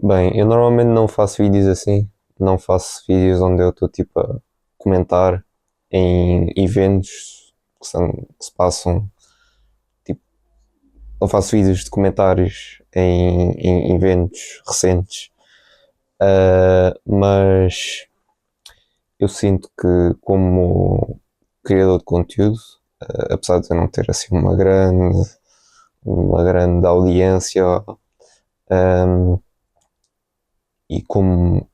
Bem, eu normalmente não faço vídeos assim, não faço vídeos onde eu estou tipo a comentar em eventos que se passam, tipo, não faço vídeos de comentários em eventos recentes. Mas eu sinto que como criador de conteúdo, apesar de eu não ter assim uma grande audiência, um, e como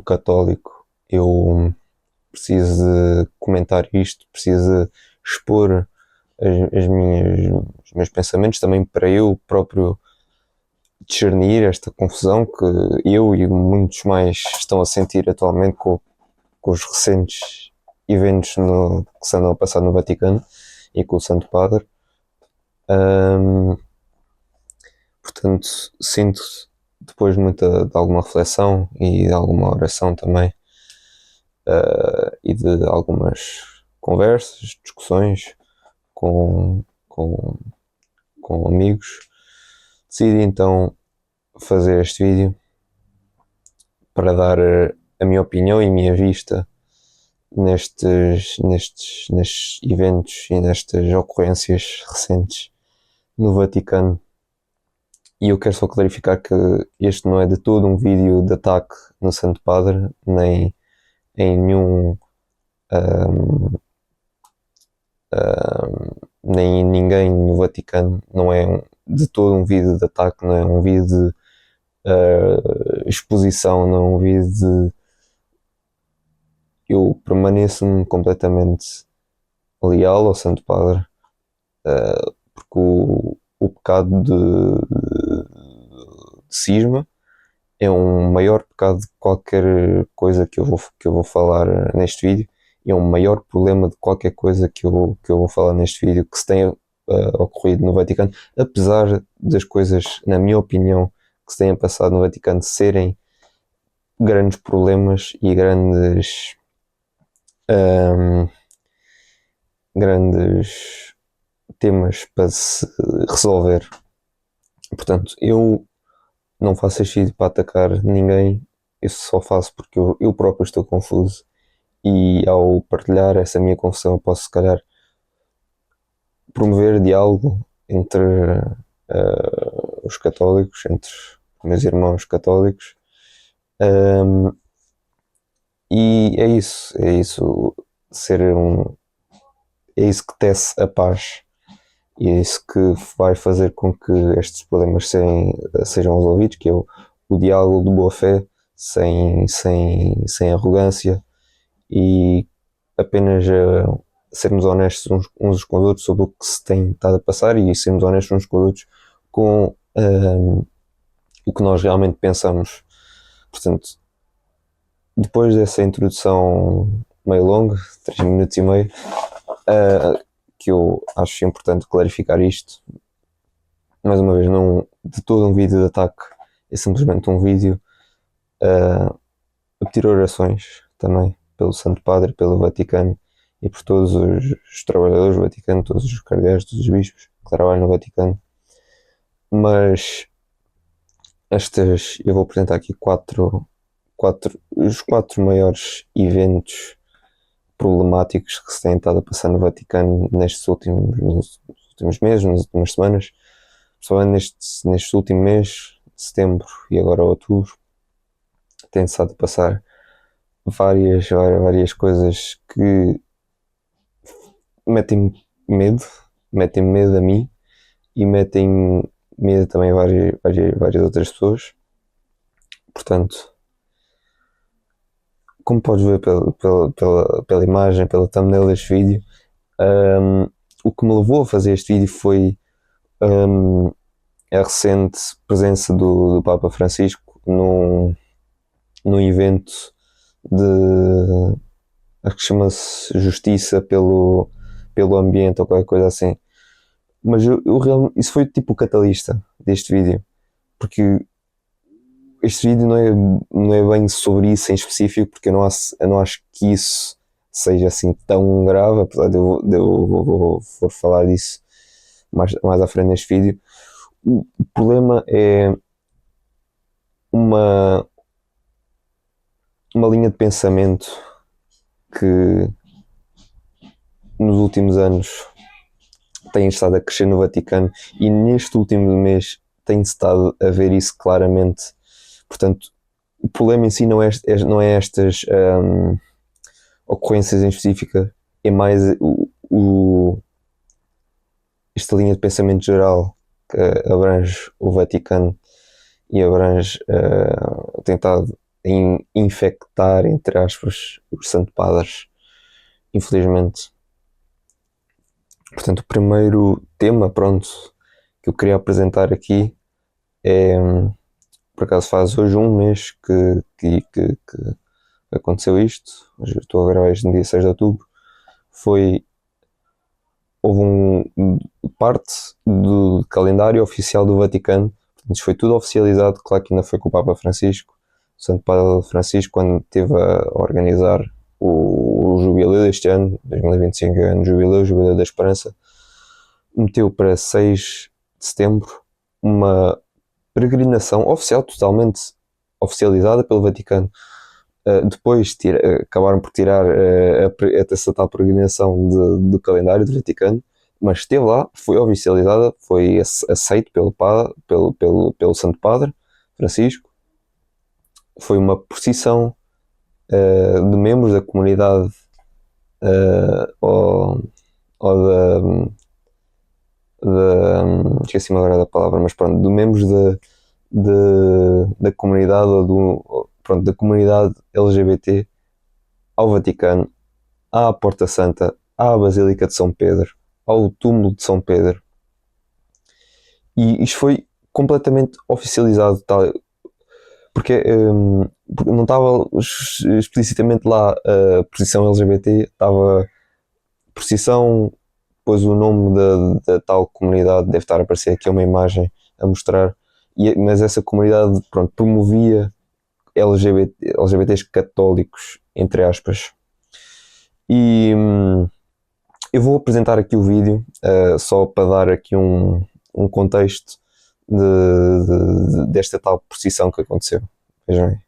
católico, eu preciso de comentar isto, preciso de expor os meus pensamentos também para eu próprio discernir esta confusão que eu e muitos mais estão a sentir atualmente com os recentes eventos que se andam a passar no Vaticano e com o Santo Padre. Ahm, Portanto, sinto depois de alguma reflexão e de alguma oração também, e de algumas conversas, discussões com, com amigos, decidi então fazer este vídeo para dar a minha opinião e a minha vista nestes eventos e nestas ocorrências recentes no Vaticano. E eu quero só clarificar que este não é de todo um vídeo de ataque no Santo Padre, nem em nenhum. ahm, Nem em ninguém no Vaticano. Não é de todo um vídeo de ataque, não é um vídeo de exposição, não é um vídeo de. Eu permaneço-me completamente leal ao Santo Padre, porque o pecado de cisma é um maior pecado de qualquer coisa que eu vou falar neste vídeo, e é um maior problema de qualquer coisa que eu vou falar neste vídeo que se tenha ocorrido no Vaticano, apesar das coisas, na minha opinião, que se tenham passado no Vaticano serem grandes problemas e ahm, grandes temas para se resolver. Portanto, eu não faço este vídeo para atacar ninguém, eu só faço porque eu próprio estou confuso e ao partilhar essa minha confusão eu posso se calhar promover diálogo entre os católicos, entre meus irmãos católicos. Um, e é isso, ser um, é isso que tece a paz e é isso que vai fazer com que estes problemas sejam resolvidos, que é o diálogo de boa fé, sem arrogância e apenas sermos honestos uns com os outros sobre o que se tem estado a passar e sermos honestos uns com os outros com o que nós realmente pensamos. Portanto, depois dessa introdução meio longa, 3 minutos e meio, que eu acho importante clarificar isto, mais uma vez, não de todo um vídeo de ataque, é simplesmente um vídeo a pedir orações também pelo Santo Padre, pelo Vaticano e por todos os trabalhadores do Vaticano, todos os cardeais, todos os bispos que trabalham no Vaticano. Mas eu vou apresentar aqui os quatro maiores eventos problemáticos que se têm estado a passar no Vaticano nos últimos meses, nas últimas semanas, principalmente neste último mês, setembro e agora outubro, tem estado a passar várias coisas que metem medo, metem medo a mim e metem medo também a várias outras pessoas. Portanto, como podes ver pela imagem, pela thumbnail deste vídeo, um, o que me levou a fazer este vídeo foi um, a recente presença do Papa Francisco num evento de, acho que chama-se Justiça pelo Ambiente ou qualquer coisa assim. Mas isso foi tipo o catalista deste vídeo, porque este vídeo não é bem sobre isso em específico, porque eu não acho que isso seja assim tão grave, apesar vou falar disso mais à frente neste vídeo. O problema é uma, uma linha de pensamento que nos últimos anos tem estado a crescer no Vaticano, e neste último mês tem estado a ver isso claramente. Portanto, o problema em si não é estas ocorrências em específica, é mais esta linha de pensamento geral que abrange o Vaticano e abrange tentado infectar, entre aspas, os Santo Padres, infelizmente. Portanto, o primeiro tema, pronto, que eu queria apresentar aqui é, por acaso faz hoje um mês que aconteceu isto. Hoje estou a gravar isto no dia 6 de outubro. Houve parte do calendário oficial do Vaticano. Portanto, isto foi tudo oficializado. Claro que ainda foi com o Papa Francisco, o Santo Padre Francisco, quando esteve a organizar o jubileu deste ano, 2025, é ano jubileu, o Jubileu da Esperança, meteu para 6 de setembro uma peregrinação oficial, totalmente oficializada pelo Vaticano. Depois acabaram por tirar essa tal peregrinação do calendário do Vaticano, mas esteve lá, foi oficializada, foi aceito pelo Santo Padre Francisco. Foi uma procissão de membros da comunidade ou esqueci-me agora da palavra, mas pronto, de membros da comunidade da comunidade LGBT ao Vaticano, à Porta Santa, à Basílica de São Pedro, ao túmulo de São Pedro. E isto foi completamente oficializado, porque não estava explicitamente lá a procissão LGBT, estava procissão, depois o nome da tal comunidade deve estar a aparecer aqui, uma imagem a mostrar, mas essa comunidade, pronto, promovia LGBTs católicos, entre aspas. E eu vou apresentar aqui o vídeo, só para dar aqui um contexto desta tal procissão que aconteceu. Vejam aí.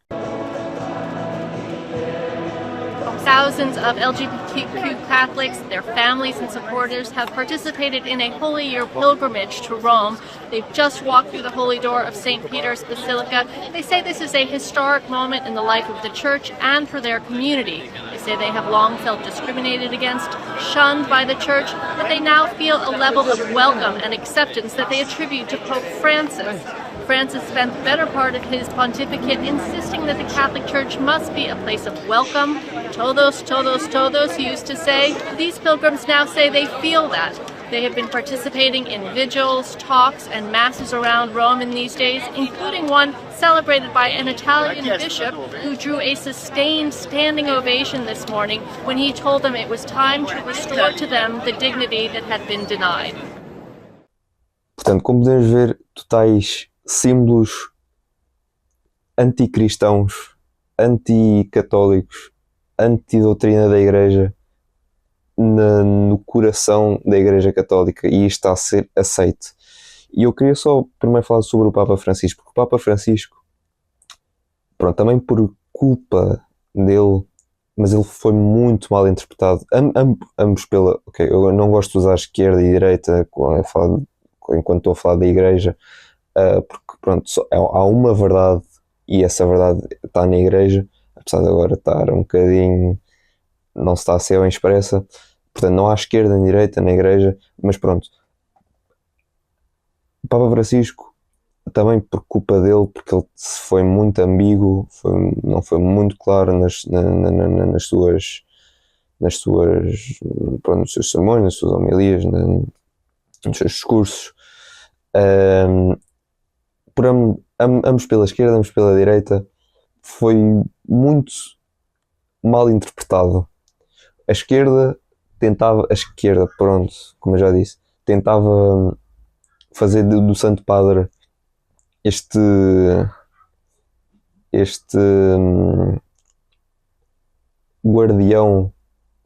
Thousands of LGBTQ Catholics, their families and supporters have participated in a Holy Year pilgrimage to Rome. They've just walked through the Holy Door of St. Peter's Basilica. They say this is a historic moment in the life of the Church and for their community. They say they have long felt discriminated against, shunned by the Church, but they now feel a level of welcome and acceptance that they attribute to Pope Francis. Francis spent the better part of his pontificate insisting that the Catholic Church must be a place of welcome. Todos, todos, todos, he used to say. These pilgrims now say they feel that. They have been participating in vigils, talks, and masses around Rome in these days, including one celebrated by an Italian bishop who drew a sustained standing ovation this morning when he told them it was time to restore to them the dignity that had been denied. Portanto, como podemos ver, totais símbolos anticristãos, anticatólicos, antidoutrina da Igreja no coração da Igreja Católica, e isto está a ser aceito. E eu queria só primeiro falar sobre o Papa Francisco, porque o Papa Francisco, pronto, também por culpa dele, mas ele foi muito mal interpretado, ambos ok, eu não gosto de usar esquerda e direita enquanto estou a falar da Igreja, porque pronto, há uma verdade e essa verdade está na Igreja, apesar de agora estar um bocadinho, não se está a ser bem expressa, portanto não há esquerda nem direita na Igreja, mas pronto, o Papa Francisco também por culpa dele, porque ele foi muito ambíguo, não foi muito claro nas suas pronto, nos seus sermões, nas suas homilias, nos seus discursos. Por ambos pela esquerda, ambos pela direita, foi muito mal interpretado. A esquerda, pronto, como eu já disse, tentava fazer do Santo Padre este guardião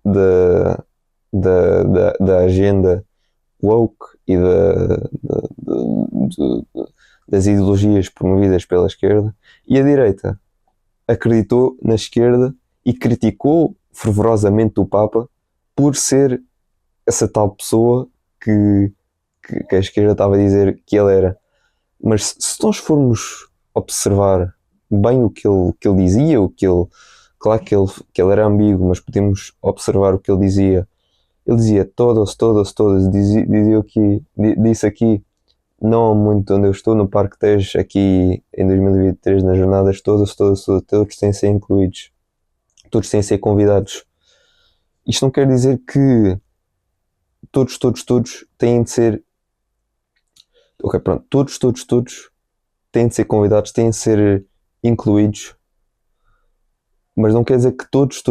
da agenda woke e das ideologias promovidas pela esquerda, e a direita acreditou na esquerda e criticou fervorosamente o Papa por ser essa tal pessoa que a esquerda estava a dizer que ele era. Mas se nós formos observar bem o que ele dizia, claro que ele era ambíguo, mas podemos observar o que ele dizia. Ele dizia todos, disse aqui, não há muito onde eu estou, no Parque Tejo, aqui em 2023, nas jornadas todos têm de ser incluídos, todos têm de ser convidados. Isto não quer dizer que todos têm de ser. Ok, pronto, todos têm de ser convidados, têm de ser incluídos, mas não quer dizer que todos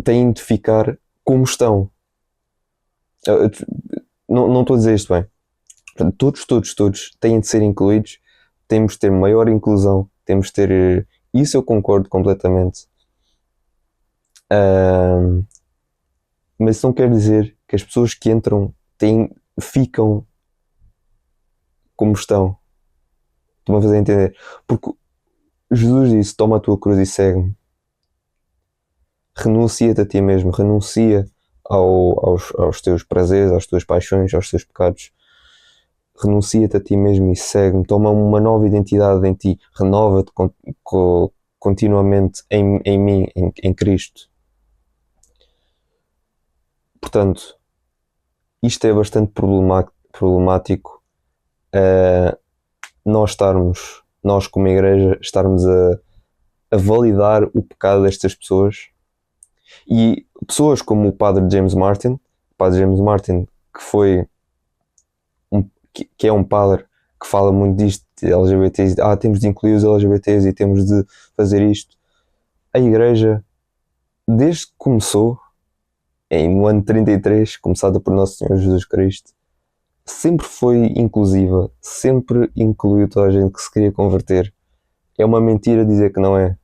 têm de ficar como estão. Não estou a dizer isto bem. Portanto, todos têm de ser incluídos, temos de ter maior inclusão, temos de ter. Isso eu concordo completamente. Mas isso não quer dizer que as pessoas que entram ficam como estão. Estou-me a fazer entender. Porque Jesus disse: toma a tua cruz e segue-me. Renuncia-te a ti mesmo, renuncia aos teus prazeres, às tuas paixões, aos teus pecados. Renuncia-te a ti mesmo e segue-me. Toma uma nova identidade em ti, renova-te continuamente em mim, em Cristo. Portanto, isto é bastante problemático. Nós como igreja, estarmos a validar o pecado destas pessoas, e pessoas como o Padre James Martin, que que é um padre que fala muito disto de LGBTs, temos de incluir os LGBTs e temos de fazer isto. A igreja, desde que começou, no ano 33, começada por Nosso Senhor Jesus Cristo, sempre foi inclusiva, sempre incluiu toda a gente que se queria converter. É uma mentira dizer que não é.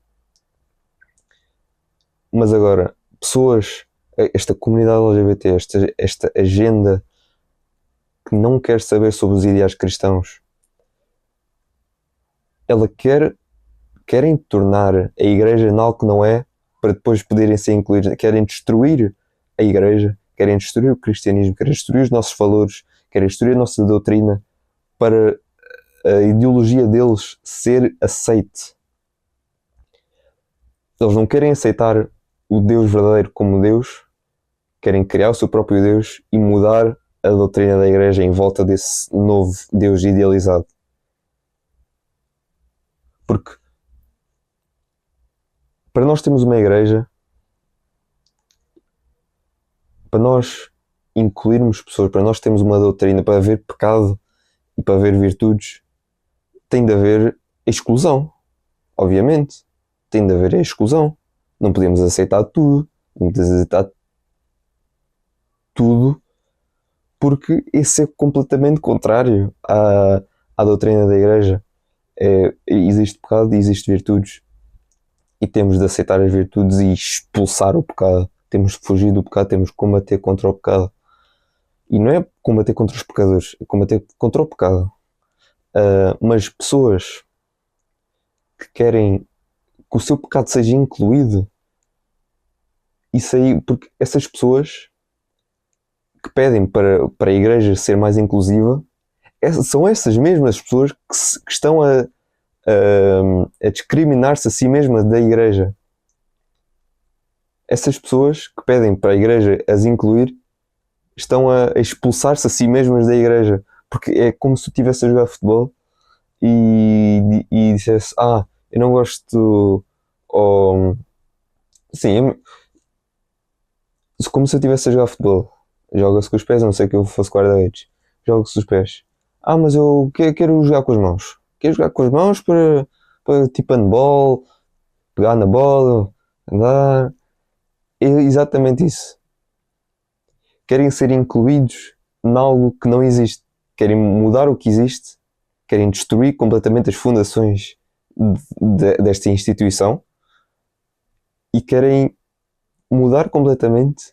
Mas agora, esta comunidade LGBT, esta agenda que não quer saber sobre os ideais cristãos, ela querem tornar a igreja em algo que não é, para depois poderem ser incluídos. Querem destruir a igreja, querem destruir o cristianismo, querem destruir os nossos valores, querem destruir a nossa doutrina, para a ideologia deles ser aceite. Eles não querem aceitar o Deus verdadeiro como Deus, querem criar o seu próprio Deus e mudar a doutrina da igreja em volta desse novo Deus idealizado. Porque para nós termos uma igreja, para nós incluirmos pessoas, para nós termos uma doutrina, para haver pecado e para haver virtudes, tem de haver exclusão, obviamente. Tem de haver exclusão. Não podemos aceitar tudo. Não podemos aceitar tudo, porque isso é completamente contrário à doutrina da igreja. Existe pecado e existe virtudes. E temos de aceitar as virtudes e expulsar o pecado. Temos de fugir do pecado, temos de combater contra o pecado. E não é combater contra os pecadores, é combater contra o pecado. Mas pessoas que querem que o seu pecado seja incluído, isso aí, porque essas pessoas que pedem para a igreja ser mais inclusiva, são essas mesmas pessoas que estão a discriminar-se a si mesmas da igreja. Essas pessoas que pedem para a igreja as incluir estão a expulsar-se a si mesmas da igreja, porque é como se tu estivesse a jogar futebol e dissesse: eu não gosto, ou sim, como se eu estivesse a jogar futebol. Joga-se com os pés, a não ser que eu fosse guarda-redes. Joga-se com os pés. Mas eu quero jogar com as mãos. Quero jogar com as mãos para tipo handball, pegar na bola, andar. É exatamente isso. Querem ser incluídos em algo que não existe. Querem mudar o que existe. Querem destruir completamente as fundações desta instituição. E querem mudar completamente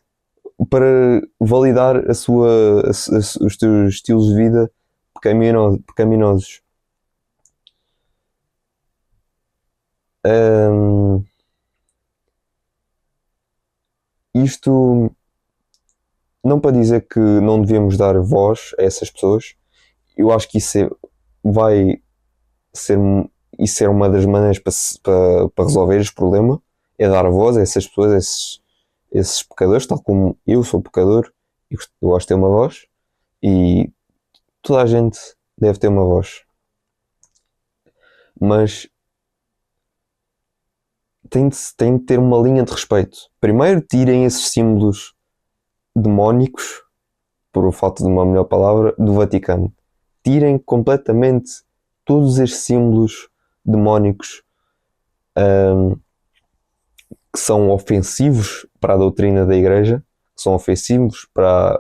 para validar os teus estilos de vida pecaminosos. Ahm, Isto não para dizer que não devemos dar voz a essas pessoas. Eu acho que vai ser, isso é uma das maneiras para resolver este problema, é dar voz a essas pessoas, esses pecadores, tal como eu sou pecador, eu gosto de ter uma voz e toda a gente deve ter uma voz. Mas tem de ter uma linha de respeito. Primeiro, tirem esses símbolos demónicos, por falta de uma melhor palavra, do Vaticano. Tirem completamente todos estes símbolos demónicos ahm, que são ofensivos para a doutrina da Igreja, que são ofensivos para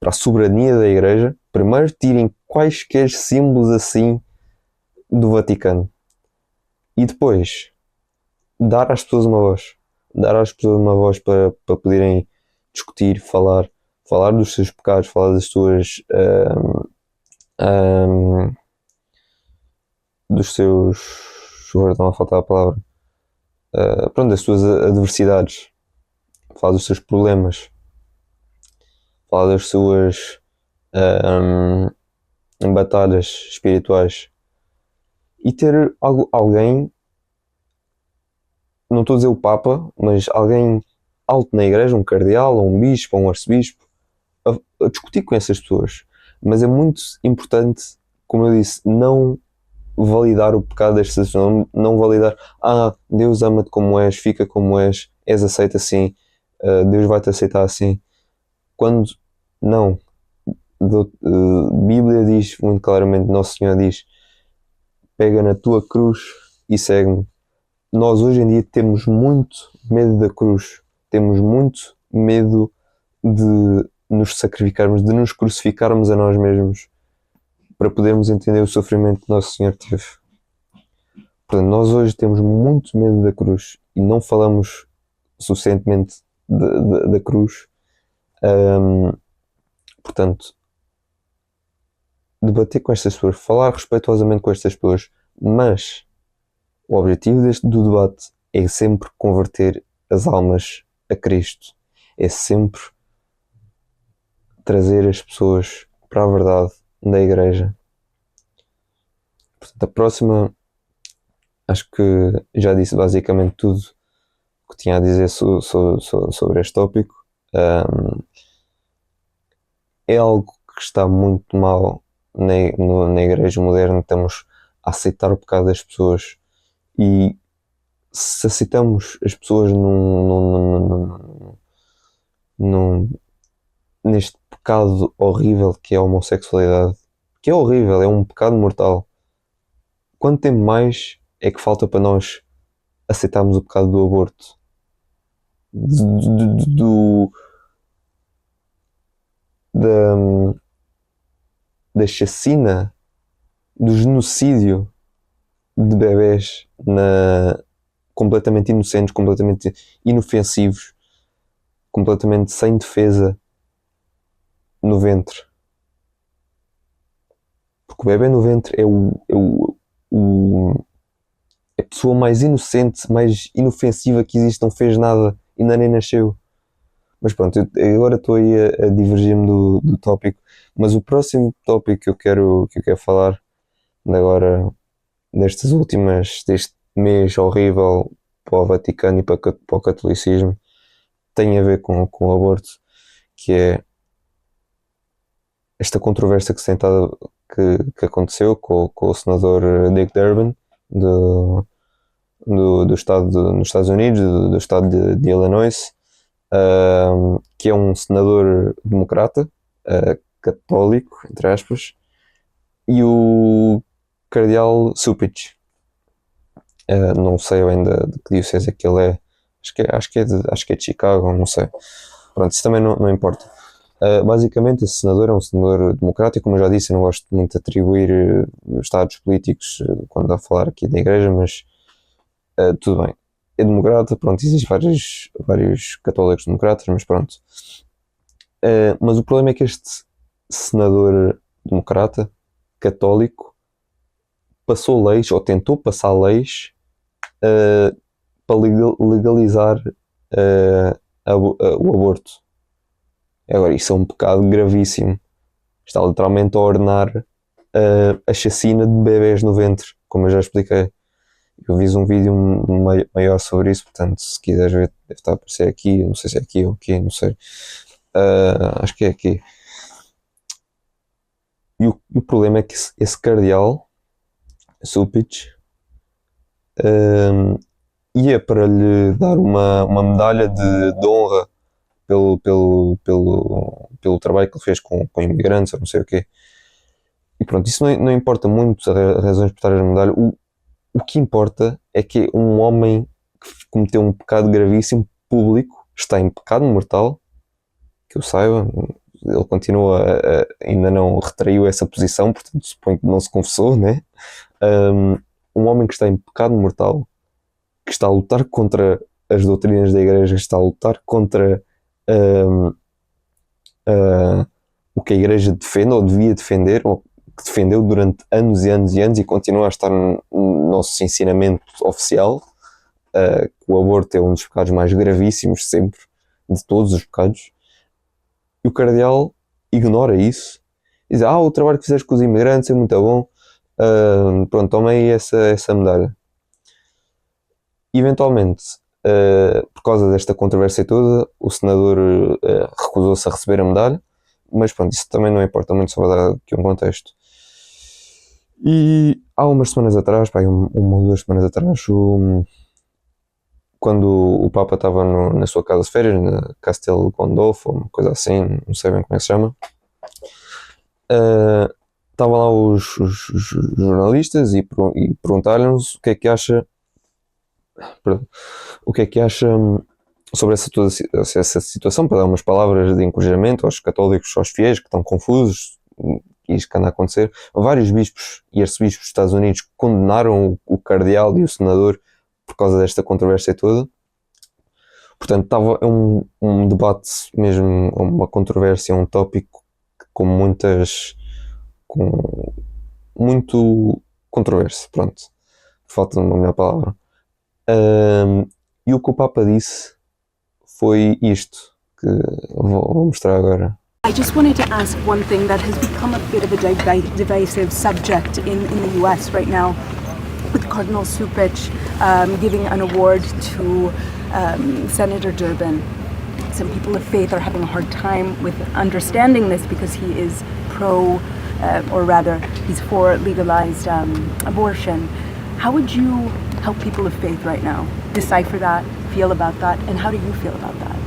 a soberania da Igreja. Primeiro, tirem quaisquer símbolos assim do Vaticano. E depois, dar às pessoas uma voz. Dar às pessoas uma voz para poderem discutir, falar dos seus pecados, falar das suas. Dos seus. Agora estão a faltar a palavra. Pronto, das suas adversidades. Falar dos seus problemas. Falar das suas batalhas espirituais. E ter alguém, não estou a dizer o Papa, mas alguém alto na igreja, um cardeal, ou um bispo, ou um arcebispo, a discutir com essas pessoas. Mas é muito importante, como eu disse, não validar o pecado destas pessoas, não validar, Deus ama-te como és, fica como és aceito assim, Deus vai-te aceitar assim. Quando não, Bíblia diz muito claramente, Nosso Senhor diz, pega na tua cruz e segue-me. Nós hoje em dia temos muito medo da cruz, temos muito medo de nos sacrificarmos, de nos crucificarmos a nós mesmos para podermos entender o sofrimento que Nosso Senhor teve. Portanto, nós hoje temos muito medo da cruz e não falamos suficientemente da cruz. Portanto, debater com estas pessoas, falar respeituosamente com estas pessoas, mas o objetivo do debate é sempre converter as almas a Cristo. É sempre trazer as pessoas para a verdade da Igreja. Portanto, a próxima, acho que já disse basicamente tudo o que tinha a dizer sobre este tópico. É algo que está muito mal na Igreja moderna. Estamos a aceitar o pecado das pessoas. E se aceitamos as pessoas neste pecado horrível que é a homossexualidade, que é horrível, é um pecado mortal, quanto tempo mais é que falta para nós aceitarmos o pecado do aborto? Da, da chacina, do genocídio de bebés completamente inocentes, completamente inofensivos, completamente sem defesa no ventre. Porque o bebê no ventre é a pessoa mais inocente, mais inofensiva que existe, não fez nada, ainda nem nasceu. Mas pronto, eu agora estou aí a divergir-me do tópico, mas o próximo tópico que eu quero falar, de agora, deste mês horrível para o Vaticano e para o catolicismo, tem a ver com o aborto, que é esta controvérsia que aconteceu com o senador Dick Durbin do estado nos Estados Unidos, do estado de Illinois, que é um senador democrata, católico, entre aspas, e o cardeal Cupich. Não sei ainda de que diocese é que ele é. Acho que é de Chicago, não sei. Pronto, isso também não importa. Basicamente, esse senador é um senador democrático, como eu já disse, eu não gosto muito de atribuir estados políticos quando a falar aqui da igreja, mas tudo bem. É democrata, pronto, existem vários católicos democratas, mas pronto. Mas o problema é que este senador democrata, católico, passou leis, ou tentou passar leis, para legalizar o aborto. Agora, isso é um pecado gravíssimo. Está literalmente a ordenar a chacina de bebés no ventre, como eu já expliquei. Eu fiz um vídeo maior sobre isso, portanto, se quiseres ver, deve estar a aparecer aqui. Não sei se é aqui ou aqui, não sei. Acho que é aqui. E o problema é que esse cardeal, Sulpic, ia para lhe dar uma medalha de honra pelo trabalho que ele fez com imigrantes, ou não sei o quê. E pronto, isso não importa muito as razões por estar a medalha. O que importa é que um homem que cometeu um pecado gravíssimo, público, está em pecado mortal, que eu saiba, ele continua, ainda não retraiu essa posição, portanto suponho que não se confessou, né? Um homem que está em pecado mortal, que está a lutar contra as doutrinas da igreja, que está a lutar contra o que a igreja defende, ou devia defender, ou que defendeu durante anos e anos e anos e continua a estar no nosso ensinamento oficial, que o aborto é um dos pecados mais gravíssimos sempre, de todos os pecados. E o cardeal ignora isso e diz: o trabalho que fizeste com os imigrantes é muito bom, pronto, toma aí essa medalha. Eventualmente, por causa desta controvérsia toda, o senador recusou-se a receber a medalha, mas pronto, isso também não importa muito, só para dar aqui um contexto. E há umas semanas atrás, uma ou 2 semanas atrás, quando o Papa estava na sua casa de férias, na Castel Gandolfo, ou uma coisa assim, não sei bem como é que se chama, estavam lá os jornalistas e perguntaram-nos o que é que acha sobre essa situação, para dar umas palavras de encorajamento aos católicos, aos fiéis que estão confusos, e isto que anda a acontecer. Vários bispos e arcebispos dos Estados Unidos condenaram o cardeal e o senador por causa desta controvérsia toda. Portanto, estava um debate mesmo, uma controvérsia, um tópico com muito controvérsia, pronto, por falta de uma melhor palavra. E o que o Papa disse foi isto, que vou mostrar agora. I just wanted to ask one thing that has become a bit of a divisive subject in the US right now, with Cardinal Sulpic giving an award to Senator Durbin. Some people of faith are having a hard time with understanding this because he is or rather, he's for legalized abortion. How would you help people of faith right now decipher that, feel about that, and how do you feel about that?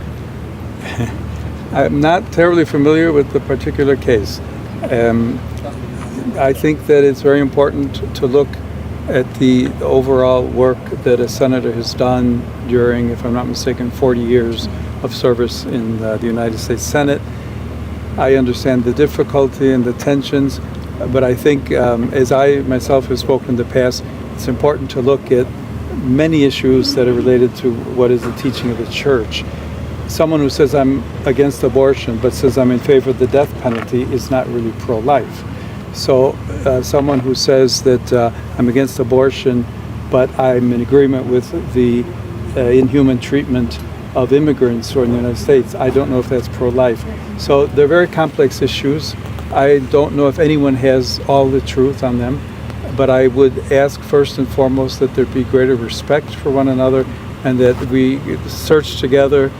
I'm not terribly familiar with the particular case. I think that it's very important to look at the overall work that a senator has done during, if I'm not mistaken, 40 years of service in the United States Senate. I understand the difficulty and the tensions, but I think, as I myself have spoken in the past, it's important to look at many issues that are related to what is the teaching of the church. Someone who says I'm against abortion but says I'm in favor of the death penalty is not really pro-life. So someone who says that I'm against abortion but I'm in agreement with the inhuman treatment of immigrants who are in the United States, I don't know if that's pro-life. So they're very complex issues. I don't know if anyone has all the truth on them, but I would ask first and foremost that there be greater respect for one another and that we search together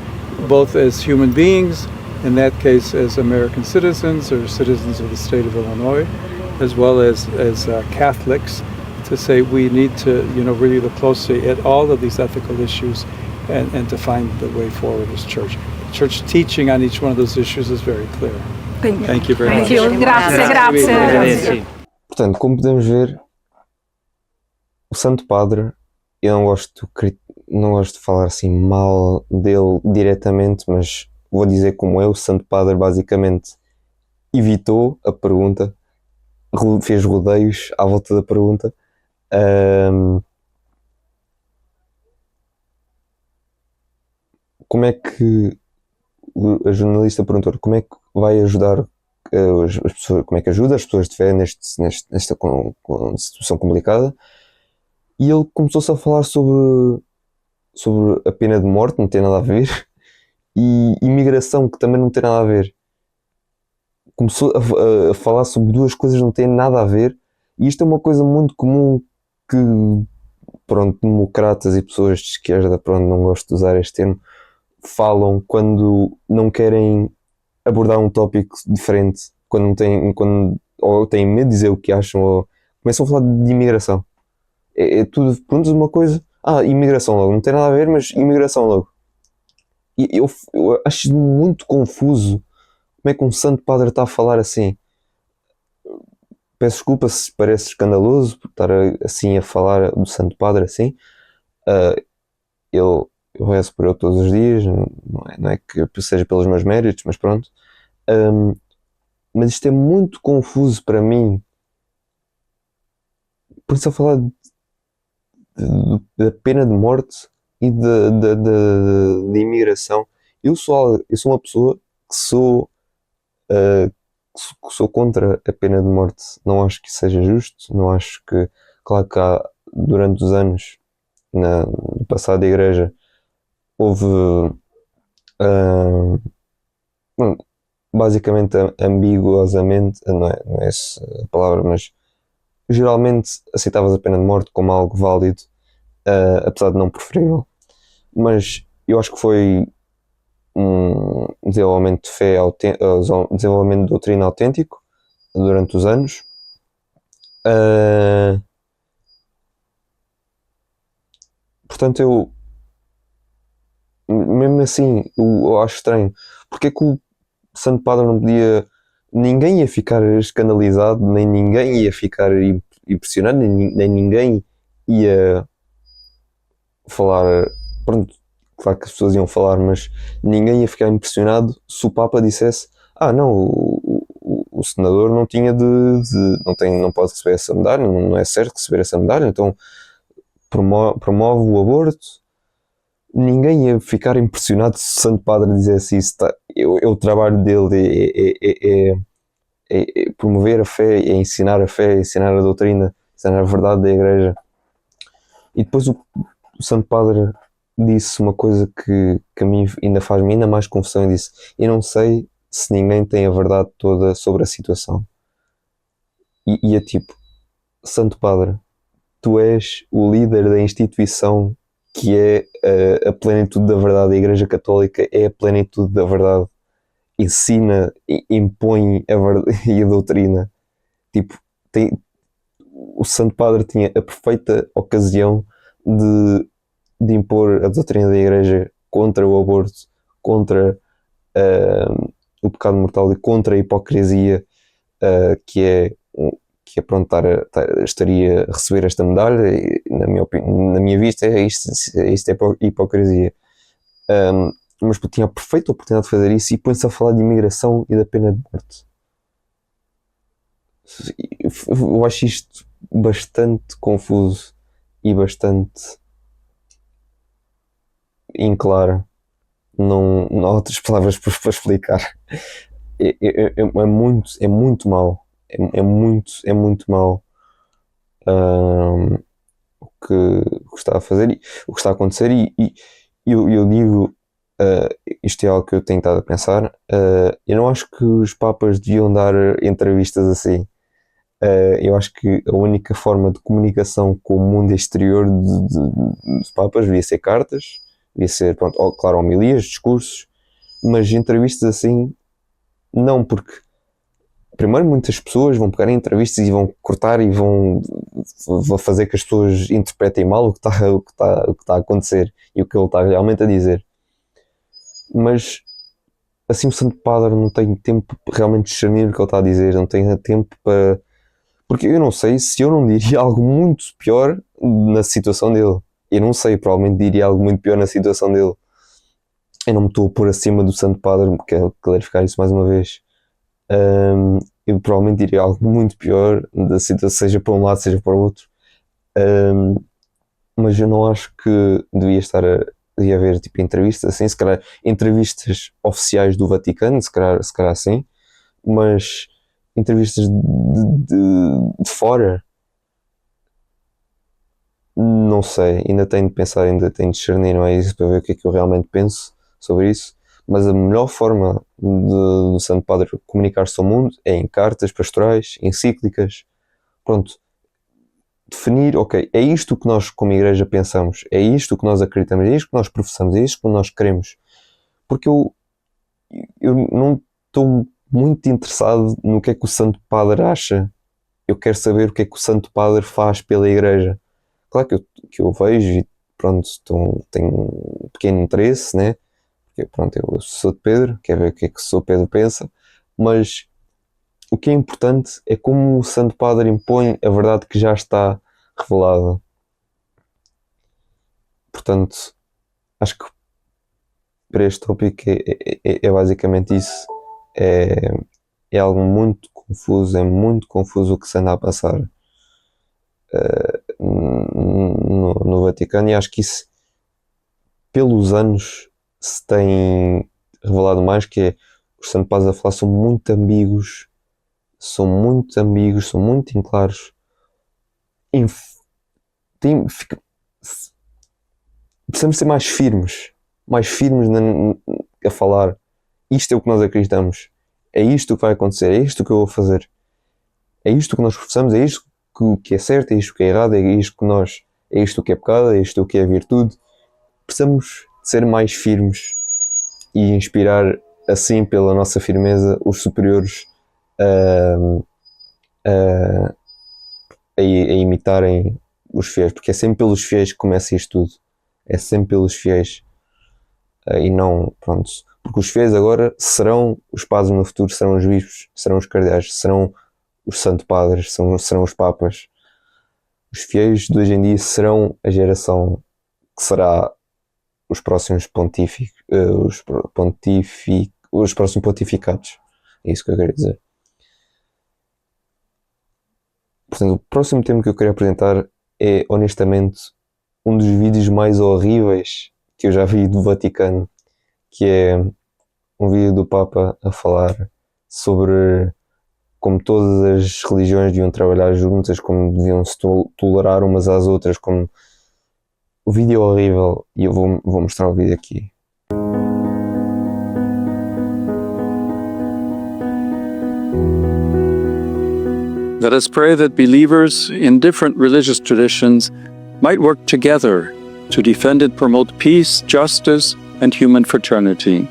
both as human beings, in that case as American citizens or citizens of the state of Illinois, as well as Catholics, to say we need to really look closely at all of these ethical issues and to find the way forward as church. Church teaching on each one of those issues is very clear. Thank you very much. Grazie. Portanto, como podemos ver, o Santo Padre, eu não gosto de falar assim mal dele diretamente, mas vou dizer como é: o Santo Padre basicamente evitou a pergunta, fez rodeios à volta da pergunta. Como é que a jornalista perguntou como é que vai ajudar as pessoas, como é que ajuda as pessoas de fé nesta situação complicada. E ele começou-se a falar sobre a pena de morte, não tem nada a ver, e imigração, que também não tem nada a ver. Começou a falar sobre duas coisas que não têm nada a ver, e isto é uma coisa muito comum que, pronto, democratas e pessoas de esquerda, pronto, não gosto de usar este termo, falam quando não querem abordar um tópico diferente, quando não têm, quando, ou têm medo de dizer o que acham, ou começam a falar de imigração. É tudo, perguntas uma coisa, imigração logo, não tem nada a ver, mas imigração logo. E eu acho muito confuso como é que um santo padre está a falar assim. Peço desculpa se parece escandaloso por estar assim a falar do santo padre assim. Ah, eu rezo por ele todos os dias, não é que seja pelos meus méritos, mas pronto. Mas isto é muito confuso para mim. Por isso a falar da pena de morte e de imigração. Eu sou uma pessoa que uh, sou contra a pena de morte. Não acho que isso seja justo. Não acho que, claro que durante os anos, no passado da Igreja, houve bom, basicamente, ambiguosamente, não é essa a palavra, mas geralmente aceitavas a pena de morte como algo válido, apesar de não preferível. Mas eu acho que foi um desenvolvimento de fé, desenvolvimento de doutrina autêntico durante os anos. Portanto, mesmo assim, eu acho estranho. Porque é que o Santo Padre não podia. Ninguém ia ficar escandalizado, nem ninguém ia ficar impressionado, nem ninguém ia falar. Pronto, claro que as pessoas iam falar, mas ninguém ia ficar impressionado se o Papa dissesse: não, o senador não tinha não pode receber essa medalha, não é certo receber essa medalha, então promove o aborto. Ninguém ia ficar impressionado se o Santo Padre dissesse isso. É o trabalho dele, é promover a fé, é ensinar a fé, é ensinar a doutrina, ensinar a verdade da Igreja. E depois o Santo Padre disse uma coisa que a mim ainda faz-me ainda mais confusão, e disse: eu não sei se ninguém tem a verdade toda sobre a situação. E é tipo: Santo Padre, tu és o líder da instituição que é a plenitude da verdade. A Igreja Católica é a plenitude da verdade. Ensina, impõe a verdade e a doutrina. Tipo, o Santo Padre tinha a perfeita ocasião de impor a doutrina da Igreja contra o aborto, contra o pecado mortal e contra a hipocrisia, que é pronto, estaria a receber esta medalha. E, na minha vista, isto é hipocrisia. Mas tinha a perfeita oportunidade de fazer isso e põe-se a falar de imigração e da pena de morte. Eu acho isto bastante confuso e bastante inclaro. Não há outras palavras para explicar. É muito mau. É muito mau o que está a fazer e o que está a acontecer. E eu digo, isto é algo que eu tenho estado a pensar. Eu não acho que os papas deviam dar entrevistas assim. Eu acho que a única forma de comunicação com o mundo exterior dos papas devia ser cartas, devia ser, pronto, claro, homilias, discursos, mas entrevistas assim, não, porque primeiro muitas pessoas vão pegar em entrevistas e vão cortar e vão fazer que as pessoas interpretem mal o que está a acontecer e o que ele está realmente a dizer. Mas assim o Santo Padre não tem tempo para realmente discernir o que ele está a dizer, não tem tempo para... Porque eu não sei se eu não diria algo muito pior na situação dele. Eu não sei, provavelmente diria algo muito pior na situação dele. Eu não me estou a pôr acima do Santo Padre, quero clarificar isso mais uma vez. Eu provavelmente diria algo muito pior da situação, seja para um lado, seja para o outro. Mas eu não acho que devia haver tipo entrevistas assim, se calhar entrevistas oficiais do Vaticano, se calhar sim, mas entrevistas de fora, não sei, ainda tenho de pensar, ainda tenho de discernir, não é isso, para ver o que é que eu realmente penso sobre isso. Mas a melhor forma do Santo Padre comunicar-se ao mundo é em cartas pastorais, encíclicas, pronto, definir, ok, é isto que nós como igreja pensamos, é isto que nós acreditamos, é isto que nós professamos, é isto que nós queremos. Porque eu não estou muito interessado no que é que o Santo Padre acha. Eu quero saber o que é que o Santo Padre faz pela igreja. Claro que eu vejo e pronto, tenho um pequeno interesse, né? Porque pronto, eu sou de Pedro, quero ver o que é que o Sr. Pedro pensa, mas o que é importante é como o Santo Padre impõe a verdade que já está revelada. Portanto, acho que para este tópico é basicamente isso. É algo muito confuso, é muito confuso o que se anda a passar no Vaticano, e acho que isso, pelos anos, se tem revelado mais, que é os Santo Padres a falar são muito ambíguos, são muito inclaros. Precisamos ser mais firmes a falar. Isto é o que nós acreditamos, é isto que vai acontecer, é isto que eu vou fazer, é isto que nós professamos, é isto que é certo, é isto que é errado, é isto que é pecado, é isto que é virtude. Precisamos ser mais firmes e inspirar assim, pela nossa firmeza, os superiores a imitarem os fiéis, porque é sempre pelos fiéis que começa isto tudo, é sempre pelos fiéis, e não, pronto, porque os fiéis agora serão os padres no futuro, serão os bispos, serão os cardeais, serão os santo padres, serão os papas. Os fiéis de hoje em dia serão a geração que será os próximos os próximos pontificados. É isso que eu quero dizer. Portanto, o próximo tema que eu queria apresentar é, honestamente, um dos vídeos mais horríveis que eu já vi do Vaticano, que é um vídeo do Papa a falar sobre como todas as religiões deviam trabalhar juntas, como deviam se tolerar umas às outras, como... O vídeo é horrível e eu vou mostrar o vídeo aqui. Let us pray that believers in different religious traditions might work together to defend and promote peace, justice, and human fraternity.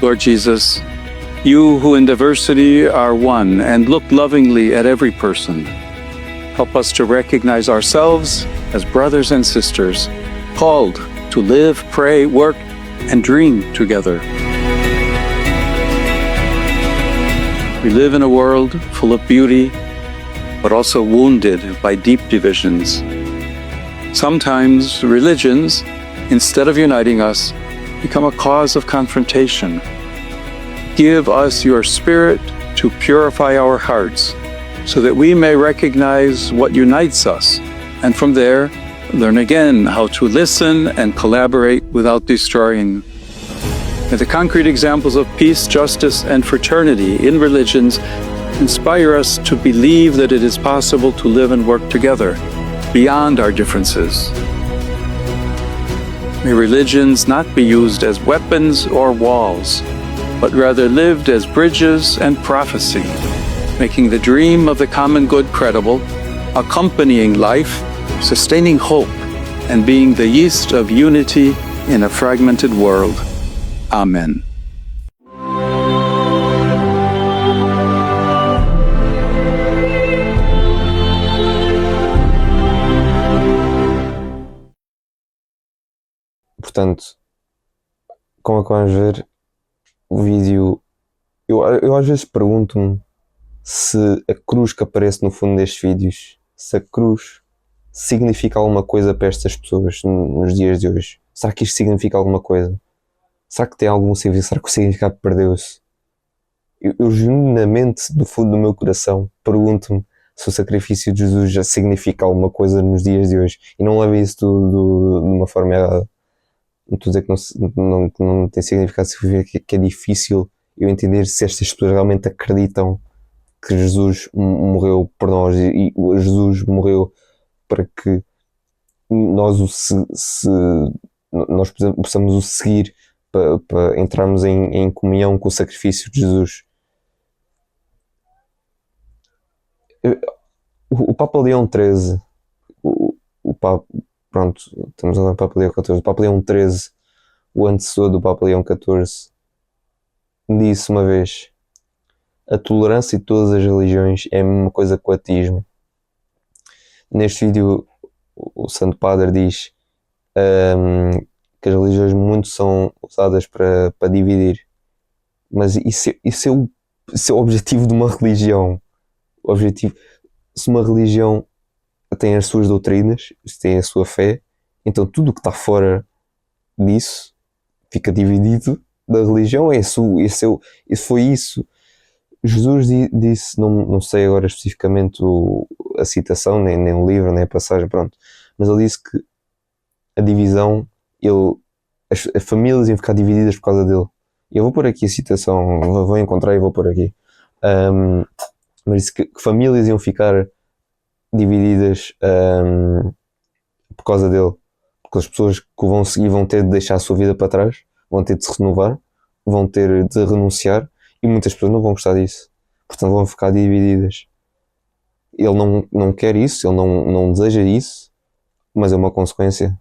Lord Jesus, you who in diversity are one and look lovingly at every person, help us to recognize ourselves as brothers and sisters, called to live, pray, work, and dream together. We live in a world full of beauty, but also wounded by deep divisions. Sometimes religions, instead of uniting us, become a cause of confrontation. Give us your Spirit to purify our hearts, so that we may recognize what unites us, and from there, learn again how to listen and collaborate without destroying. May the concrete examples of peace, justice, and fraternity in religions inspire us to believe that it is possible to live and work together, beyond our differences. May religions not be used as weapons or walls, but rather lived as bridges and prophecy, making the dream of the common good credible, accompanying life, sustaining hope, and being the yeast of unity in a fragmented world. Amen. Portanto, como acabamos de ver, o vídeo... Eu às vezes pergunto-me se a cruz que aparece no fundo destes vídeos, se a cruz significa alguma coisa para estas pessoas nos dias de hoje. Será que isto significa alguma coisa? Será que tem algum significado? Será que o significado perdeu-se? eu genuinamente, do fundo do meu coração, pergunto-me se o sacrifício de Jesus já significa alguma coisa nos dias de hoje. E não leve isso de uma forma errada. Não estou a dizer que não tem significado, significa que é difícil eu entender se estas pessoas realmente acreditam que Jesus morreu por nós e Jesus morreu para que nós nós possamos o seguir, para entrarmos em comunhão com o sacrifício de Jesus. O Papa Leão XIII, o Papa, pronto, estamos agora no Papa Leão XIV, o Papa Leão XIII, o antecessor do Papa Leão XIV, disse uma vez: a tolerância de todas as religiões é a mesma coisa que o ateísmo. Neste vídeo, o Santo Padre diz que as religiões muito são usadas para dividir, mas isso é o objetivo de uma religião. O objetivo, se uma religião tem as suas doutrinas, se tem a sua fé, então tudo o que está fora disso fica dividido da religião. Isso foi isso. Jesus disse, não sei agora especificamente a citação, nem o livro, nem a passagem, pronto, mas ele disse que a divisão, as famílias iam ficar divididas por causa dele. Eu vou pôr aqui a citação, vou encontrar e vou pôr aqui. Mas disse que famílias iam ficar divididas por causa dele, porque as pessoas que o vão seguir vão ter de deixar a sua vida para trás, vão ter de se renovar, vão ter de renunciar, e muitas pessoas não vão gostar disso, portanto vão ficar divididas. Ele não quer isso, ele não deseja isso, mas é uma consequência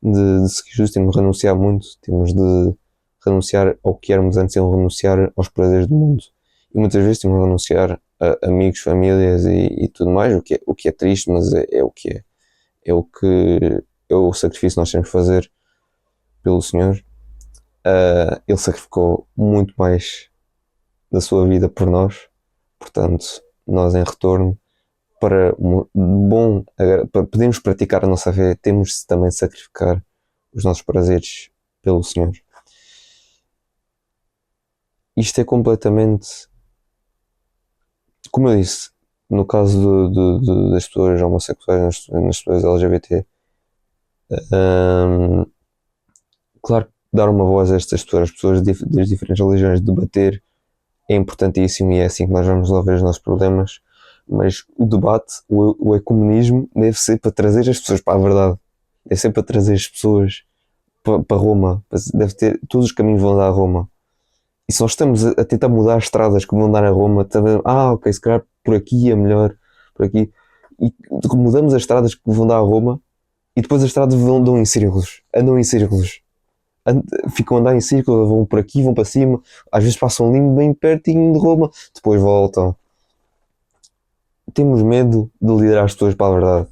de seguir Jesus. Temos de renunciar muito, temos de renunciar ao que éramos antes, temos de renunciar aos prazeres do mundo, e muitas vezes temos de renunciar a amigos, famílias e tudo mais, o que é triste, mas é o que é o sacrifício que nós temos de fazer pelo Senhor. Ele sacrificou muito mais da sua vida por nós, portanto nós em retorno, para podermos praticar a nossa fé, temos de também sacrificar os nossos prazeres pelo Senhor. Isto é completamente, como eu disse, no caso das pessoas homossexuais, nas pessoas LGBT, claro que dar uma voz a estas pessoas, as pessoas das diferentes religiões, debater é importantíssimo, e é assim que nós vamos resolver os nossos problemas. Mas o debate, o ecumenismo, deve ser para trazer as pessoas para a verdade, deve ser para trazer as pessoas para Roma, deve ter, todos os caminhos vão dar a Roma. E se nós estamos a tentar mudar as estradas que vão dar a Roma, também, ok, se calhar por aqui é melhor, por aqui, e mudamos as estradas que vão dar a Roma, e depois as estradas andam em círculos, ficam a andar em círculos, vão por aqui, vão para cima, às vezes passam ali bem pertinho de Roma, depois voltam. Temos medo de liderar as pessoas para a verdade.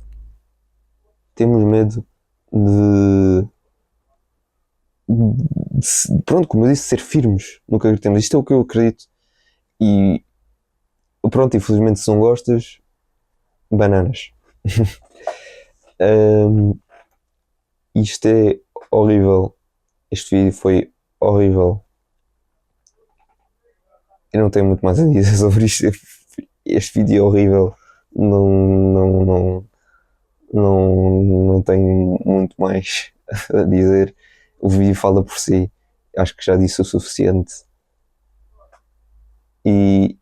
Temos medo pronto, como eu disse, ser firmes no que acreditamos. Isto é o que eu acredito. E pronto, infelizmente, se não gostas, bananas. Isto é horrível. Este vídeo foi horrível. Eu não tenho muito mais a dizer sobre isto. Este vídeo é horrível. Não tenho muito mais a dizer. O vídeo fala por si. Acho que já disse o suficiente. E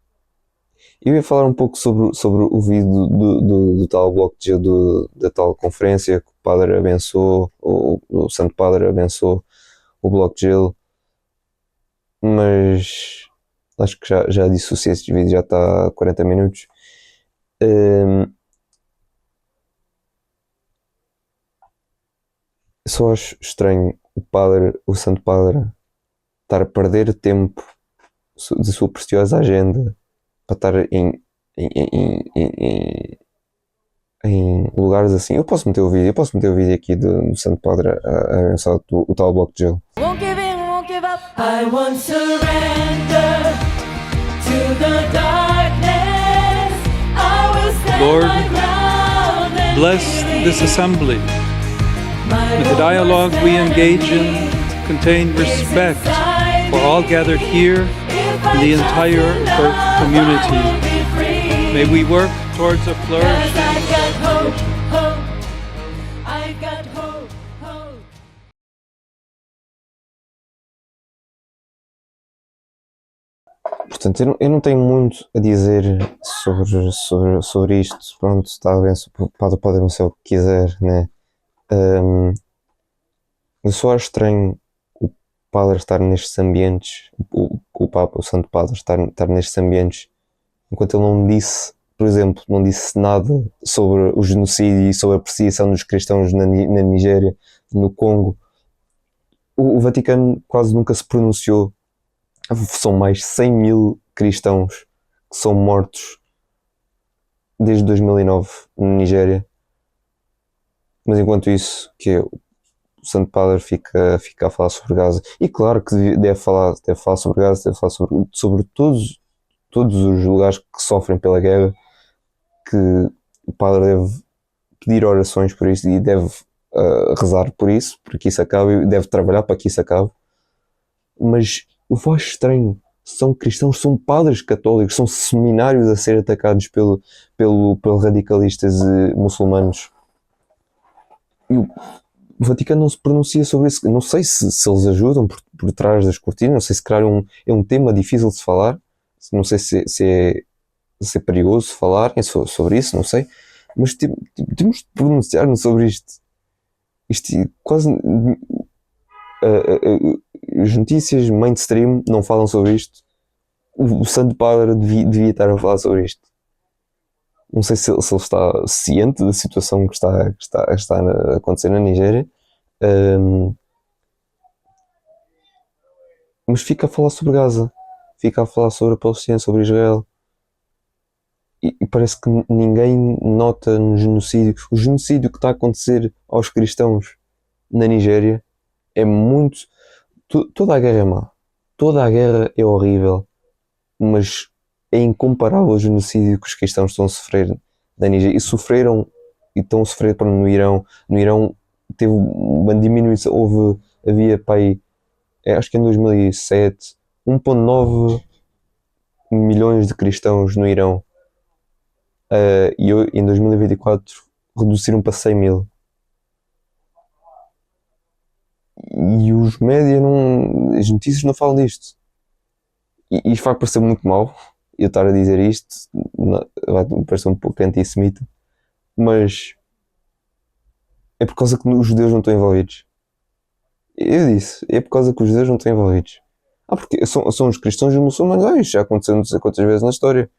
eu ia falar um pouco sobre o vídeo do tal bloco de gelo, da tal conferência que o padre abençoou, o Santo Padre abençoou o bloco de gelo, mas acho que já disse o suficiente. Este vídeo já está a 40 minutos. Só acho estranho o Santo Padre estar a perder tempo de sua preciosa agenda para estar em lugares assim. Eu posso meter o vídeo aqui do Santo Padre a abençoar o tal bloco de gelo. Won't give in, won't give up. I won't surrender to the darkness. I will stand Lord, my ground and bless this assembly. May the dialogue we engage in contain respect for all gathered here and the entire Earth community. May we work towards a flourishing I've got hope, hope. I've got hope, hope. Portanto, eu não tenho muito a dizer sobre isto. Pronto, está bem, pode ser o que quiser, né? Eu só acho estranho o padre estar nestes ambientes, o Papa, o Santo Padre, estar nestes ambientes, enquanto ele não disse, por exemplo, não disse nada sobre o genocídio e sobre a perseguição dos cristãos na Nigéria, no Congo. O Vaticano quase nunca se pronunciou. São mais de 100 mil cristãos que são mortos desde 2009 na Nigéria. Mas enquanto isso, o Santo Padre fica a falar sobre Gaza. E claro que deve falar sobre Gaza, deve falar sobre todos os lugares que sofrem pela guerra, que o Padre deve pedir orações por isso e deve rezar por isso, para que isso acabe, e deve trabalhar para que isso acabe. Mas eu acho estranho, são cristãos, são padres católicos, são seminários a ser atacados pelo radicalistas muçulmanos. E o Vaticano não se pronuncia sobre isso. Não sei se eles ajudam por trás das cortinas, não sei se calhar é um tema difícil de se falar, não sei se é perigoso falarem sobre isso, não sei, mas temos de pronunciar-nos sobre isto. Isto quase... as notícias mainstream não falam sobre isto. O Santo Padre devia estar a falar sobre isto. Não sei se ele está ciente da situação que está a acontecer na Nigéria, mas fica a falar sobre Gaza, fica a falar sobre a Palestina, sobre Israel, e parece que ninguém nota no genocídio. O genocídio que está a acontecer aos cristãos na Nigéria é muito... Toda a guerra é má, toda a guerra é horrível, mas é incomparável o genocídio que os cristãos estão a sofrer na Nigéria, e sofreram e estão a sofrer no Irão. No Irão teve uma diminuição, havia acho que em 2007 1,9 milhões de cristãos no Irão, e em 2024 reduziram para 100 mil. E os média as notícias não falam disto. E isto vai parecer muito mal, eu estar a dizer isto, vai parecer um pouco antissemita, mas é por causa que os judeus não estão envolvidos. Eu disse, é por causa que os judeus não estão envolvidos. Porque são os cristãos e os muçulmanos. Isto já aconteceu não sei quantas vezes na história.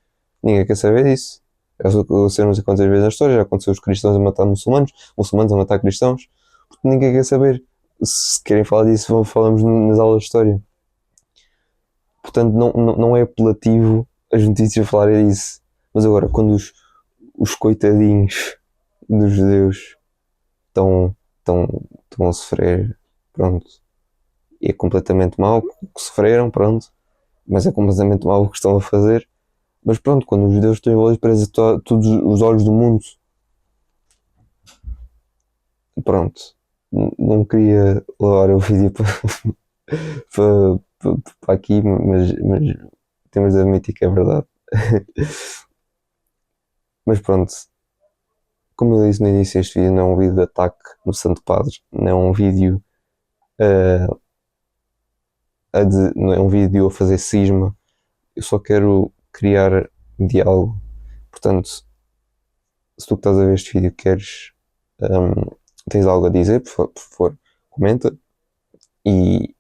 Ninguém quer saber disso. Já aconteceu não sei quantas vezes na história. Já aconteceu os cristãos a matar muçulmanos a matar cristãos. Porque ninguém quer saber. Se querem falar disso, falamos nas aulas de história. Portanto, não é apelativo as notícias falarem disso. Mas agora, quando os coitadinhos dos judeus estão a sofrer, pronto, é completamente mau o que sofreram, pronto, mas é completamente mau o que estão a fazer. Mas pronto, quando os judeus estão envolvidos, parece todos os olhos do mundo. Pronto, não queria levar o vídeo para aqui, mas temos de admitir que é verdade. Mas pronto, como eu disse no início, este vídeo não é um vídeo de ataque no Santo Padre, não é um vídeo não é um vídeo a fazer cisma. Eu só quero criar diálogo. Portanto, se tu que estás a ver este vídeo tens algo a dizer, por favor, comenta, e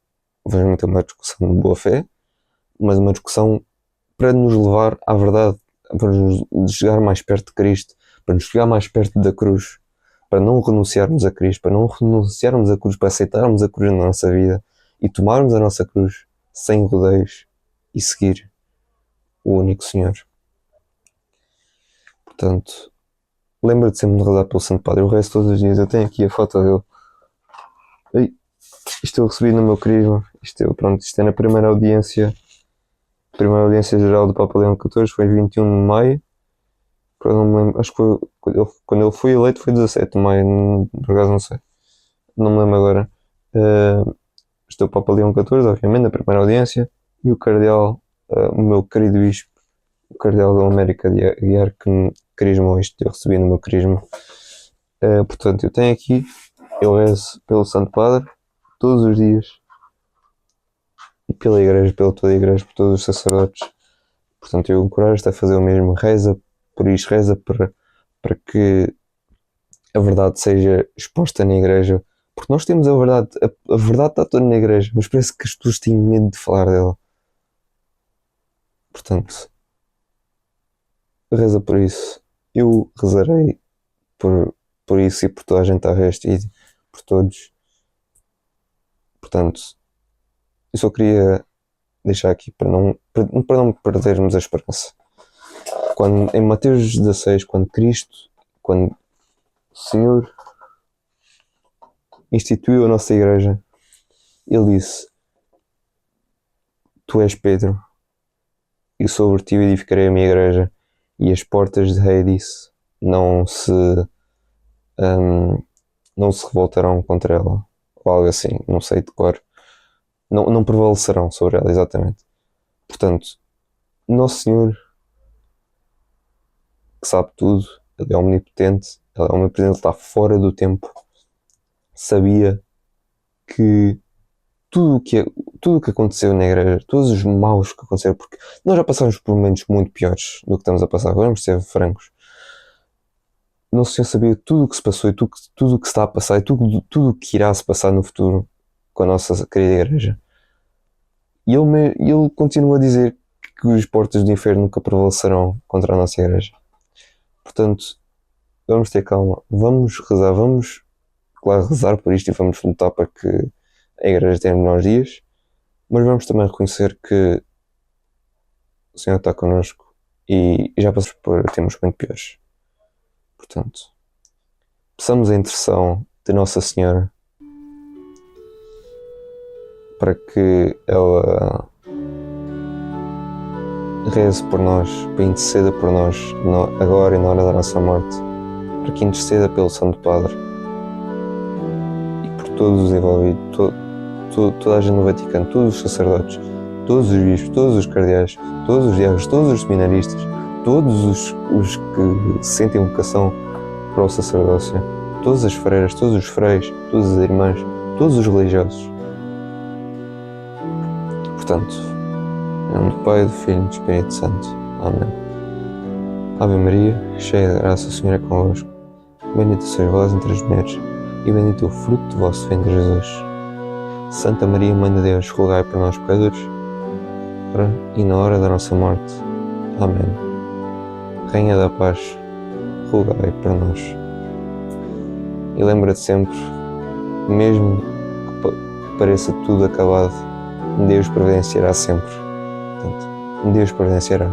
vamos ter uma discussão de boa fé, mas uma discussão para nos levar à verdade, para nos chegar mais perto de Cristo, para nos chegar mais perto da cruz, para não renunciarmos a Cristo, para não renunciarmos a cruz, para aceitarmos a cruz na nossa vida e tomarmos a nossa cruz sem rodeios e seguir o único Senhor. Portanto, lembra-te sempre de rezar pelo Santo Padre. O resto todos os dias eu tenho aqui a foto dele. Isto eu recebi no meu crisma. Isto é na primeira audiência geral do Papa Leão XIV, foi 21 de maio. Não me lembro, acho que foi quando ele foi eleito, foi 17 de maio, por acaso não sei, não me lembro agora. Este é o Papa Leão XIV, obviamente, na primeira audiência, e o Cardeal o meu querido bispo, o cardeal da América Aguiar, que me crismou isto, eu recebi no meu crisma. Portanto, eu tenho aqui, eu rezo pelo Santo Padre todos os dias, e pela Igreja, pela toda a Igreja, por todos os sacerdotes. Portanto, eu encorajo-te a fazer o mesmo. Reza por isto, reza para que a verdade seja exposta na Igreja. Porque nós temos a verdade, a verdade está toda na Igreja, mas parece que as pessoas têm medo de falar dela. Portanto, reza por isso. Eu rezarei por isso e por toda a gente ao resto e por todos. Portanto, eu só queria deixar aqui para não perdermos a esperança. Em Mateus 16, quando o Senhor instituiu a nossa igreja, Ele disse: Tu és Pedro, e sobre ti edificarei a minha igreja, e as portas de Hades não se revoltarão contra ela, ou algo assim, não sei de cor. Não prevalecerão sobre ela, exatamente. Portanto, Nosso Senhor, que sabe tudo, Ele é omnipotente, Ele é omnipresente, Ele está fora do tempo, sabia que tudo o que aconteceu na igreja, todos os maus que aconteceram, porque nós já passamos por momentos muito piores do que estamos a passar, vamos ser francos. Nosso Senhor sabia tudo o que se passou e tudo o que se está a passar e tudo o que irá se passar no futuro com a nossa querida igreja. E ele continua a dizer que as portas do inferno nunca prevalecerão contra a nossa igreja. Portanto, vamos ter calma, vamos rezar, vamos, claro, rezar por isto e vamos lutar para que a igreja tenha melhores dias, mas vamos também reconhecer que o Senhor está connosco e já passamos por tempos muito piores. Portanto, peçamos a intercessão de Nossa Senhora para que ela reze por nós, para interceda por nós agora e na hora da nossa morte, para que interceda pelo Santo Padre e por todos os envolvidos, toda a gente no Vaticano, todos os sacerdotes, todos os bispos, todos os cardeais, todos os diáconos, todos os seminaristas, todos os que sentem vocação para o sacerdócio, todas as freiras, todos os freis, todas as irmãs, todos os religiosos. Portanto, em nome do Pai, do Filho e do Espírito Santo. Amém. Ave Maria, cheia de graça, o Senhor é convosco. Bendita sois vós entre as mulheres, e bendito é o fruto do vosso ventre, Jesus. Santa Maria, Mãe de Deus, rogai por nós, pecadores, agora e na hora da nossa morte. Amém. Rainha da Paz, rogai por nós. E lembra-te sempre, mesmo que pareça tudo acabado, Deus providenciará sempre. Portanto, Deus providenciará.